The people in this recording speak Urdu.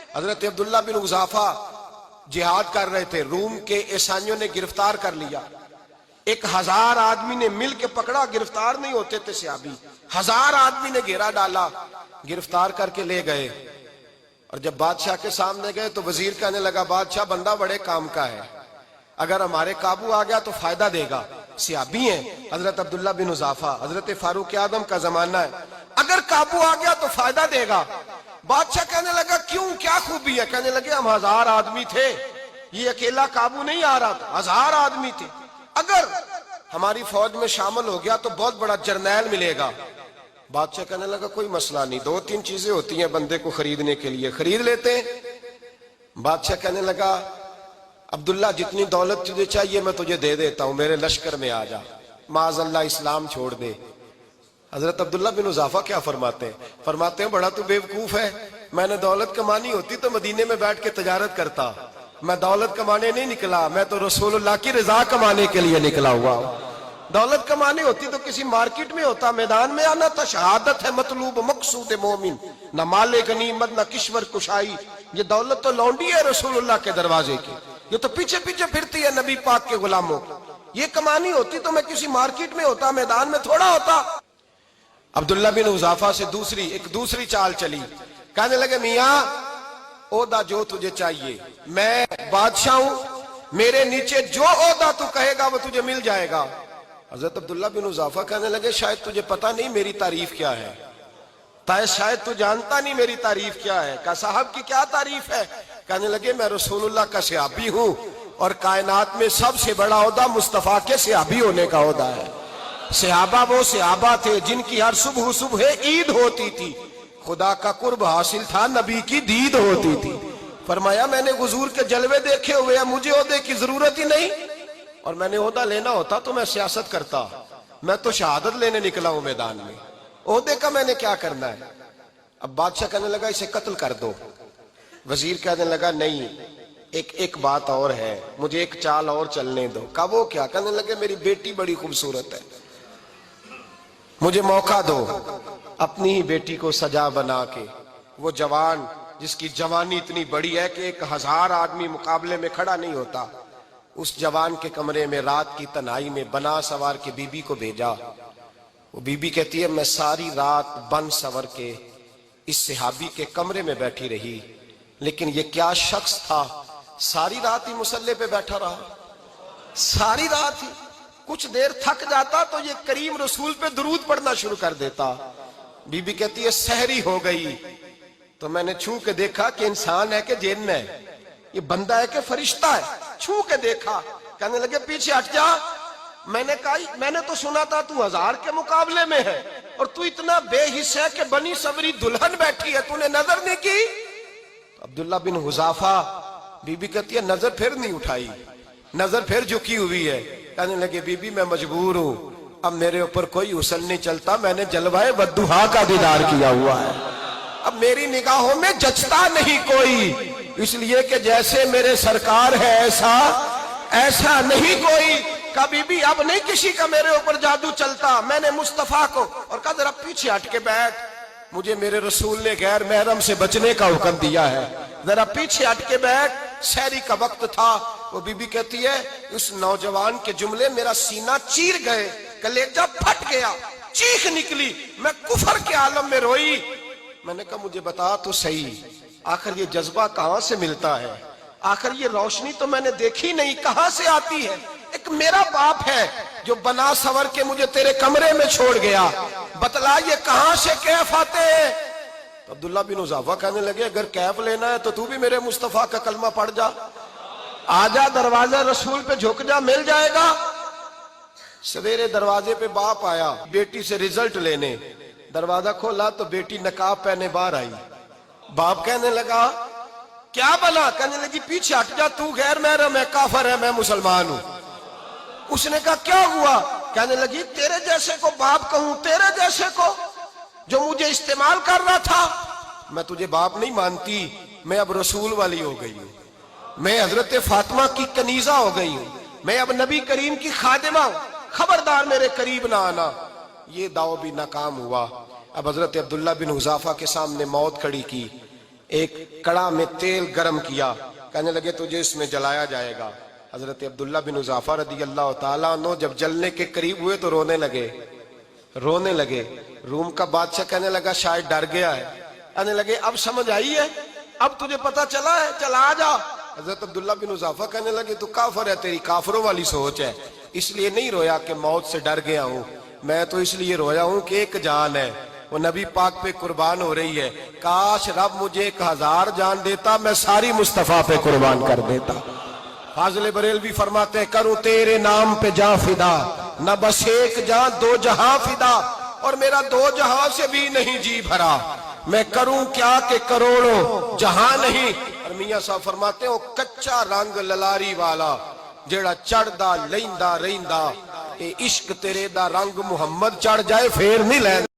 حضرت عبداللہ بن حذافہ جہاد کر رہے تھے، روم کے عیسائیوں نے گرفتار کر لیا، 1000 آدمی نے مل کے پکڑا، گرفتار نہیں ہوتے تھے صحابی، 1000 آدمی نے گھیرا ڈالا، گرفتار کر کے لے گئے، اور جب بادشاہ کے سامنے گئے تو وزیر کہنے لگا بادشاہ بندہ بڑے کام کا ہے، اگر ہمارے قابو آ گیا تو فائدہ دے گا، صحابی ہیں حضرت عبداللہ بن حذافہ، حضرت فاروق اعظم کا زمانہ ہے، اگر قابو آ گیا تو فائدہ دے گا۔ بادشاہ کہنے لگا کیوں، کیا خوبی ہے؟ کہنے لگے ہم 1000 آدمی تھے، یہ اکیلا قابو نہیں آ رہا تھا، 1000 آدمی تھے، اگر ہماری فوج میں شامل ہو گیا تو بہت بڑا جرنیل ملے گا۔ بادشاہ کہنے لگا کوئی مسئلہ نہیں، 2-3 چیزیں ہوتی ہیں بندے کو خریدنے کے لیے، خرید لیتے ہیں۔ بادشاہ کہنے لگا عبداللہ جتنی دولت تجھے چاہیے میں تجھے دے دیتا ہوں، میرے لشکر میں آ جا، معاذ اللہ اسلام چھوڑ دے۔ حضرت عبداللہ بن حذافہ کیا فرماتے ہیں بڑا تو بیوقوف ہے، میں نے دولت کمانی ہوتی تو مدینے میں بیٹھ کے تجارت کرتا، میں دولت کمانے نہیں نکلا، میں تو رسول اللہ کی رضا کمانے کے لیے نکلا ہوا ہوں۔ دولت کمانی ہوتی تو کسی مارکیٹ میں ہوتا، میدان میں آنا تھا، شہادت ہے مطلوب مقصود مومن، نہ مال غنیمت نہ کشور کشائی، یہ دولت تو لونڈی ہے رسول اللہ کے دروازے کی، یہ تو پیچھے پیچھے پھرتی ہے نبی پاک کے غلاموں، یہ کمانی ہوتی تو میں کسی مارکیٹ میں ہوتا، میدان میں تھوڑا ہوتا۔ عبداللہ بن حذافہ سے ایک دوسری چال چلی، کہنے لگے میاں عہدہ جو تجھے چاہیے، میں بادشاہ ہوں، میرے نیچے جو عہدہ تو کہے گا وہ تجھے مل جائے گا۔ حضرت عبداللہ بن حذافہ کہنے لگے شاید تجھے پتہ نہیں میری تعریف کیا ہے، شاید تو جانتا نہیں میری تعریف کیا ہے۔ کہا صاحب کی کیا تعریف ہے؟ کہنے لگے میں رسول اللہ کا صحابی ہوں، اور کائنات میں سب سے بڑا عہدہ مصطفیٰ کے صحابی ہونے کا عہدہ ہے۔ صحابہ وہ صحابہ تھے جن کی ہر صبح عید ہوتی تھی، خدا کا قرب حاصل تھا، نبی کی دید ہوتی تھی۔ فرمایا میں نے حضور کے جلوے دیکھے ہوئے ہیں، مجھے عہدے کی ضرورت ہی نہیں، اور میں نے عہدہ لینا ہوتا تو میں سیاست کرتا، میں تو شہادت لینے نکلا ہوں میدان میں، عہدے کا میں نے کیا کرنا ہے۔ اب بادشاہ کہنے لگا اسے قتل کر دو، وزیر کہنے لگا نہیں ایک بات اور ہے، مجھے ایک چال اور چلنے دو۔ کہا وہ کیا؟ کہنے لگے میری بیٹی بڑی خوبصورت ہے، مجھے موقع دو اپنی ہی بیٹی کو سجا بنا کے، وہ جوان جس کی جوانی اتنی بڑی ہے کہ 1000 آدمی مقابلے میں کھڑا نہیں ہوتا، اس جوان کے کمرے میں رات کی تنہائی میں بنا سوار کے بی بی کو بھیجا۔ وہ بی بی کہتی ہے میں ساری رات بن سور کے اس صحابی کے کمرے میں بیٹھی رہی، لیکن یہ کیا شخص تھا، ساری رات ہی مصلے پہ بیٹھا رہا، ساری رات ہی، کچھ دیر تھک جاتا تو یہ کریم رسول پہ درود پڑھنا شروع کر دیتا۔ بی بی کہتی ہے سحری ہو گئی تو میں نے چھو کے دیکھا کہ انسان ہے کہ جن ہے، یہ بندہ ہے کہ فرشتہ ہے، چھو کے دیکھا۔ کہنے لگے پیچھے ہٹ جا، میں نے کہا میں نے تو سنا تھا تو 1000 کے مقابلے میں ہے، اور تو اتنا بے حس ہے کہ بنی سوری دلہن بیٹھی ہے، تو نے نظر نہیں کی؟ عبداللہ بن حذافہ، بی بی کہتی ہے نظر پھر نہیں اٹھائی، نظر پھر جھکی ہوئی ہے۔ کہنے لگے بی بی میں مجبور ہوں، اب میرے اوپر کوئی حسن نہیں چلتا، میں نے جلوہ والضحیٰ کا دیدار کیا ہوا ہے، اب میری نگاہوں میں جچتا نہیں کوئی، اس لیے کہ جیسے میرے سرکار ہے ایسا نہیں کوئی۔ کبھی بھی اب نہیں کسی کا میرے اوپر جادو چلتا، میں نے مصطفیٰ کو، اور کہا ذرا پیچھے ہٹ کے بیٹھ، مجھے میرے رسول نے غیر محرم سے بچنے کا حکم دیا ہے، ذرا پیچھے ہٹ کے بیٹھ۔ سحری کا وقت تھا، وہ بی بی کہتی ہے اس نوجوان کے جملے میرا سینہ چیر گئے، کلیجہ پھٹ گیا، چیخ نکلی، میں کفر کے عالم میں روئی۔ میں نے کہا مجھے بتا تو صحیح، آخر یہ جذبہ کہاں سے ملتا ہے، آخر یہ روشنی تو میں نے دیکھی نہیں، کہاں سے آتی ہے؟ ایک میرا باپ ہے جو بنا سور کے مجھے تیرے کمرے میں چھوڑ گیا، بتلا یہ کہاں سے کیف آتے ہیں؟ تو عبداللہ بن حذافہ کہنے لگے اگر کیف لینا ہے تو بھی میرے مصطفیٰ کا کلمہ پڑھ جا، آجا دروازہ رسول پہ جھک جا، مل جائے گا۔ سویرے دروازے پہ باپ آیا بیٹی سے رزلٹ لینے، دروازہ کھولا تو بیٹی نقاب پہنے باہر آئی۔ باپ کہنے لگا کیا بنا؟ کہنے لگی پیچھے ہٹ جا، تو غیر محرم ہے، کافر ہے، میں مسلمان ہوں۔ اس نے کہا کیا ہوا؟ کہنے لگی تیرے جیسے کو باپ کہوں، تیرے جیسے کو جو مجھے استعمال کر رہا تھا، میں تجھے باپ نہیں مانتی، میں اب رسول والی ہو گئی ہوں، میں حضرت فاطمہ کی کنیزہ ہو گئی ہوں، میں اب نبی کریم کی خادمہ ہوں، خبردار میرے قریب نہ آنا۔ یہ دعو بھی ناکام ہوا۔ اب حضرت عبداللہ بن حذافہ کے سامنے موت کھڑی کی، ایک کڑا میں تیل گرم کیا، کہنے لگے تجھے اس میں جلایا جائے گا۔ حضرت عبداللہ بن حذافہ رضی اللہ تعالیٰ عنہ جب جلنے کے قریب ہوئے تو رونے لگے۔ روم کا بادشاہ کہنے لگا شاید ڈر گیا ہے، کہنے لگے اب سمجھ آئی ہے، اب تجھے پتا چلا ہے، چلا آ جا۔ حضرت عبداللہ بن حذافہ کہنے لگے تو کافر ہے، تیری کافروں والی سوچ ہے، اس لیے نہیں رویا کہ موت سے ڈر گیا ہوں، میں تو اس لیے رویا ہوں کہ ایک جان ہے، وہ نبی پاک پہ قربان ہو رہی ہے، کاش رب مجھے 1000 جان دیتا، میں ساری مصطفیٰ پہ قربان کر دیتا۔ فاضل بریلوی فرماتے ہیں کروں تیرے نام پہ جاں فدا، نہ بس ایک جاں 2 جہاں فدا، اور میرا 2 جہاں سے بھی نہیں جی بھرا، میں کروں کیا کہ کروڑوں جہاں نہیں۔ اور میاں صاحب فرماتے ہیں وہ کچا رنگ للاری والا جیڑا چڑھدا لیندا رہندا، اے عشق تیرے دا رنگ محمد چڑھ جائے پھر نہیں لیندا۔